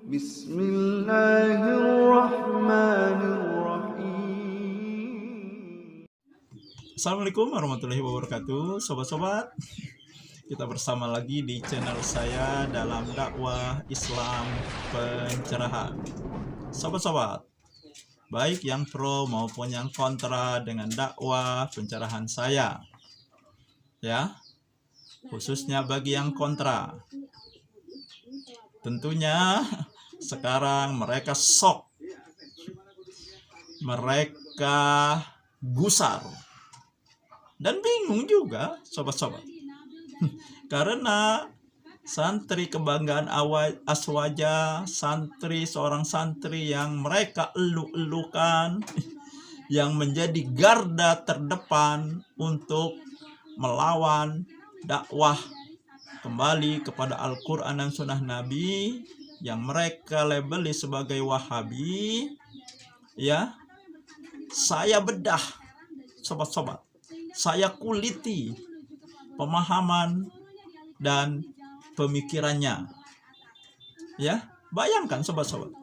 Bismillahirrahmanirrahim. Assalamualaikum warahmatullahi wabarakatuh, sobat-sobat. Kita bersama lagi di channel saya dalam dakwah Islam pencerahan. Sobat-sobat, baik yang pro maupun yang kontra dengan dakwah pencerahan saya, ya, khususnya bagi yang kontra. Tentunya sekarang mereka shock, mereka gusar, dan bingung juga sobat-sobat. Karena santri kebanggaan Aswaja, seorang santri yang mereka elu-elukan, yang menjadi garda terdepan untuk melawan dakwah kembali kepada Al-Quran dan Sunnah Nabi, yang mereka labeli sebagai Wahabi, ya, saya bedah sobat-sobat, saya kuliti pemahaman dan pemikirannya, ya. Bayangkan sobat-sobat,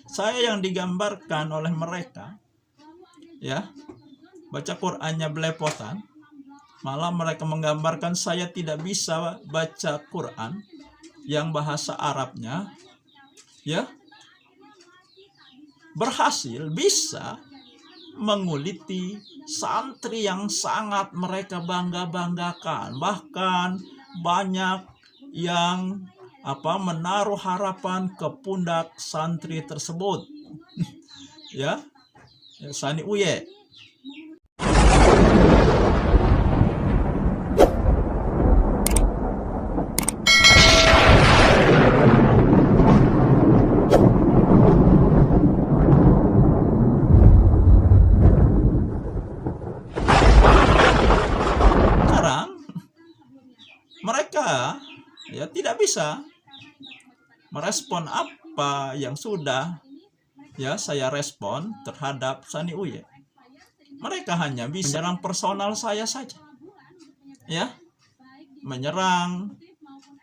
saya yang digambarkan oleh mereka, ya, baca Qur'annya belepotan, malah mereka menggambarkan saya tidak bisa baca Quran yang bahasa Arabnya, ya, berhasil bisa menguliti santri yang sangat mereka bangga-banggakan. Bahkan banyak yang menaruh harapan ke pundak santri tersebut. Ya, Sani Uye. Mereka ya tidak bisa merespon apa yang sudah ya saya respon terhadap Sani Uye. Mereka hanya bisa menyerang personal saya saja, ya, menyerang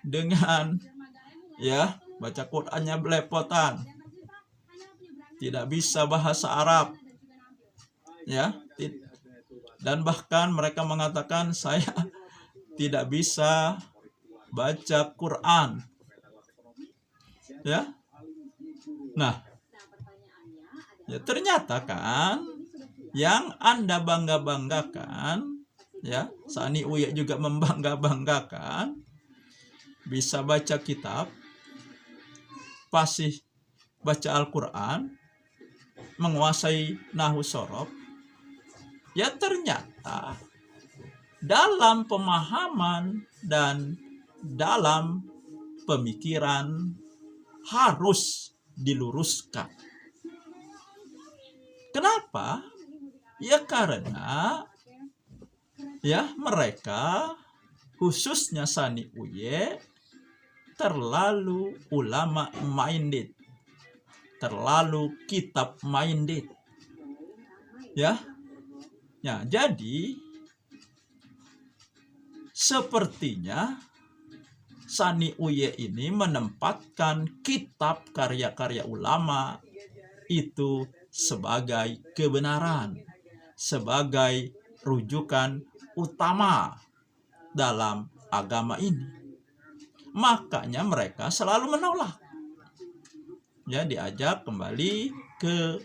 dengan ya baca Qur'annya belepotan, tidak bisa bahasa Arab, ya, dan bahkan mereka mengatakan saya tidak bisa baca Quran, ya. Nah, ya ternyata kan yang Anda bangga-banggakan, ya, Sani Uye juga membangga-banggakan bisa baca kitab, fasih baca Al-Quran, menguasai nahwu shorof, ya ternyata dalam pemahaman dan dalam pemikiran harus diluruskan. Kenapa? Ya karena ya mereka, khususnya Sani Uye, terlalu ulama minded, terlalu kitab minded, ya. Ya, jadi sepertinya Sani Uye ini menempatkan kitab karya-karya ulama itu sebagai kebenaran, sebagai rujukan utama dalam agama ini. Makanya mereka selalu menolak, ya, diajak kembali ke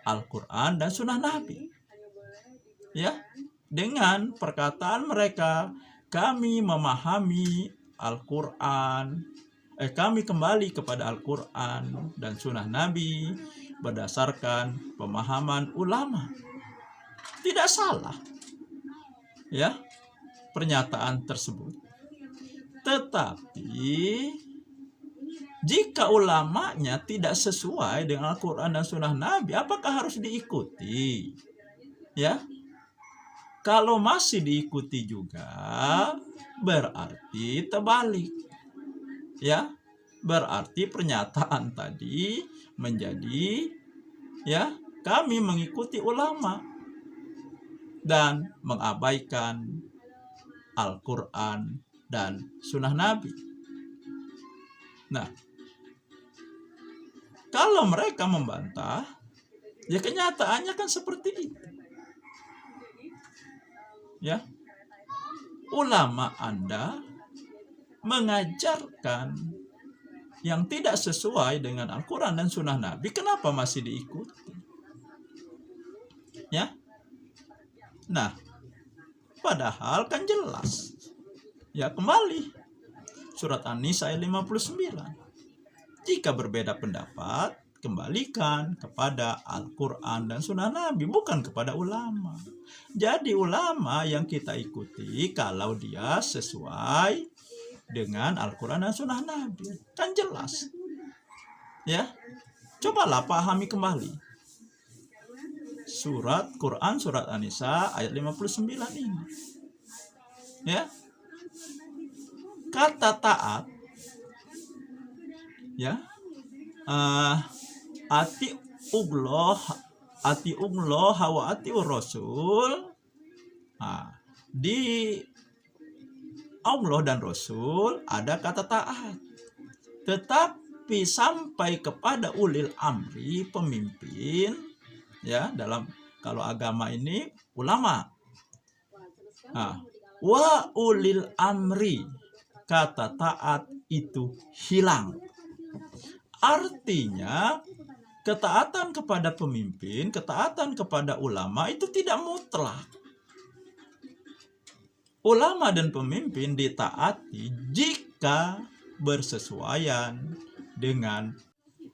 Al-Quran dan Sunnah Nabi, ya, dengan perkataan mereka, kami memahami Al-Quran, kami kembali kepada Al-Quran dan Sunnah Nabi berdasarkan pemahaman ulama. Tidak salah, ya, pernyataan tersebut. Tetapi jika ulamanya tidak sesuai dengan Al-Quran dan Sunnah Nabi, apakah harus diikuti? Ya, kalau masih diikuti juga, berarti terbalik, ya, berarti pernyataan tadi menjadi, ya, kami mengikuti ulama dan mengabaikan Al-Quran dan Sunnah Nabi. Nah, Kalau mereka membantah, ya kenyataannya kan seperti itu. Ya, ulama Anda mengajarkan yang tidak sesuai dengan Al-Quran dan Sunnah Nabi, kenapa masih diikuti? Ya, nah, padahal kan jelas. Ya, kembali surat An-Nisa ayat 59. Jika berbeda pendapat, kembalikan kepada Al-Quran dan Sunnah Nabi, bukan kepada ulama. Jadi ulama yang kita ikuti kalau dia sesuai dengan Al-Quran dan Sunnah Nabi, kan jelas. Ya, cobalah pahami kembali surat Quran, surat An-Nisa ayat 59 ini. Ya, kata taat, ya, ati Allah wa ati Rasul. Di Allah dan Rasul ada kata taat, tetapi sampai kepada ulil amri, pemimpin, ya, dalam kalau agama ini ulama. Wa ulil amri, kata taat itu hilang. Artinya ketaatan kepada pemimpin, ketaatan kepada ulama itu tidak mutlak. Ulama dan pemimpin ditaati jika bersesuaian dengan.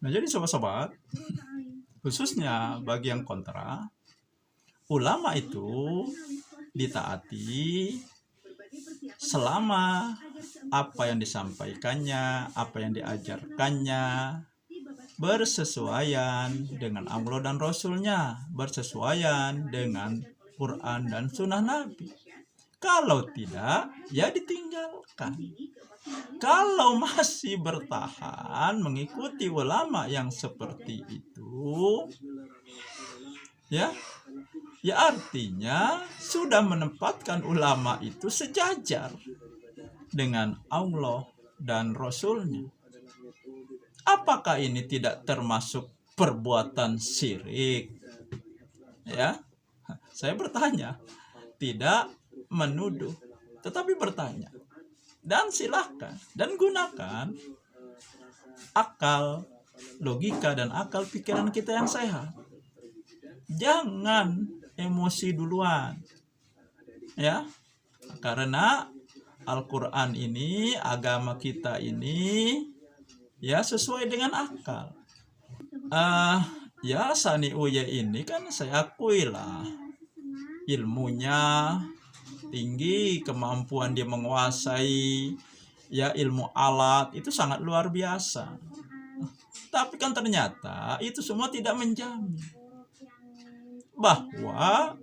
Nah, jadi sobat-sobat, khususnya bagi yang kontra, ulama itu ditaati selama apa yang disampaikannya, apa yang diajarkannya bersesuaian dengan Allah dan Rasulnya, bersesuaian dengan Quran dan Sunnah Nabi. Kalau tidak, ya ditinggalkan. Kalau masih bertahan mengikuti ulama yang seperti itu, ya artinya sudah menempatkan ulama itu sejajar dengan Allah dan Rasulnya. Apakah ini tidak termasuk perbuatan syirik? Ya, saya bertanya, tidak menuduh, tetapi bertanya. Dan silahkan dan gunakan akal, logika dan akal pikiran kita yang sehat. Jangan emosi duluan, ya, karena Al-Quran ini, agama kita ini, ya, sesuai dengan akal. Ya, Sani Uye ini kan saya akui lah, ilmunya tinggi, kemampuan dia menguasai, ya, ilmu alat itu sangat luar biasa. Tapi kan ternyata itu semua tidak menjamin bahwa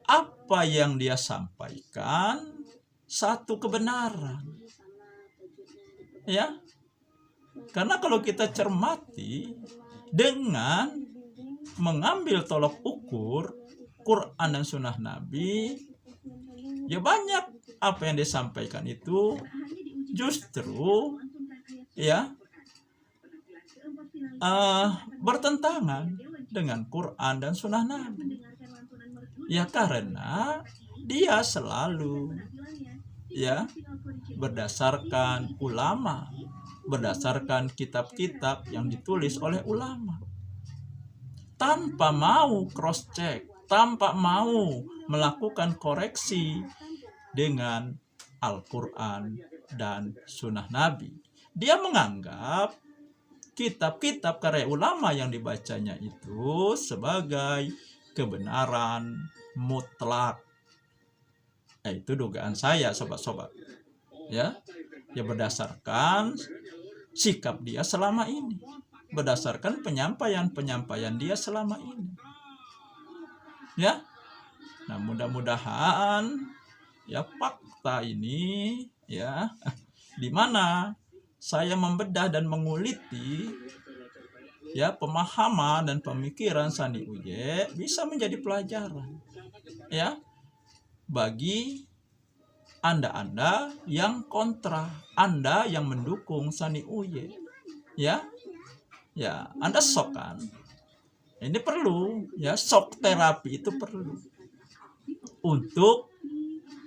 apa yang dia sampaikan satu kebenaran. Ya, karena kalau kita cermati dengan mengambil tolok ukur Quran dan Sunnah Nabi, ya banyak apa yang disampaikan itu justru, ya, bertentangan dengan Quran dan Sunnah Nabi. Ya, karena dia selalu, ya, berdasarkan ulama, berdasarkan kitab-kitab yang ditulis oleh ulama, tanpa mau cross check, tanpa mau melakukan koreksi dengan Al-Quran dan Sunnah Nabi. Dia menganggap kitab-kitab karya ulama yang dibacanya itu sebagai kebenaran mutlak. Itu dugaan saya, sobat-sobat. Ya, berdasarkan sikap dia selama ini, berdasarkan penyampaian dia selama ini. Ya, nah mudah-mudahan ya fakta ini, ya, di mana saya membedah dan menguliti, ya, pemahaman dan pemikiran Sani Uye bisa menjadi pelajaran, ya, bagi Anda yang kontra, Anda yang mendukung Sani Uye, ya. ya Anda shock kan. Ini perlu, ya, shock terapi itu perlu untuk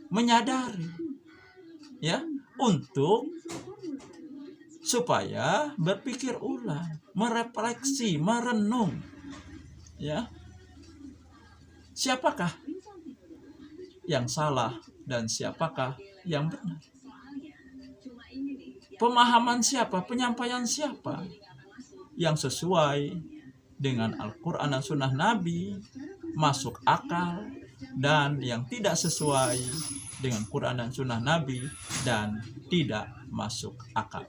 menyadari, ya, untuk supaya berpikir ulang, merefleksi, merenung, ya, siapakah yang salah dan siapakah yang benar, pemahaman siapa, penyampaian siapa yang sesuai dengan Al-Quran dan Sunnah Nabi, masuk akal, dan yang tidak sesuai dengan Quran dan Sunnah Nabi dan tidak masuk akal.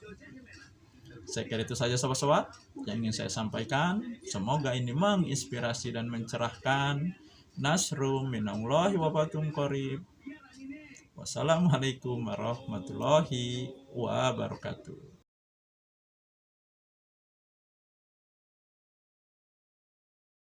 Saya kira itu saja sobat-sobat yang ingin saya sampaikan. Semoga ini menginspirasi dan mencerahkan. Nasrum minallahi wa fatun qarib. Wassalamualaikum warahmatullahi wabarakatuh.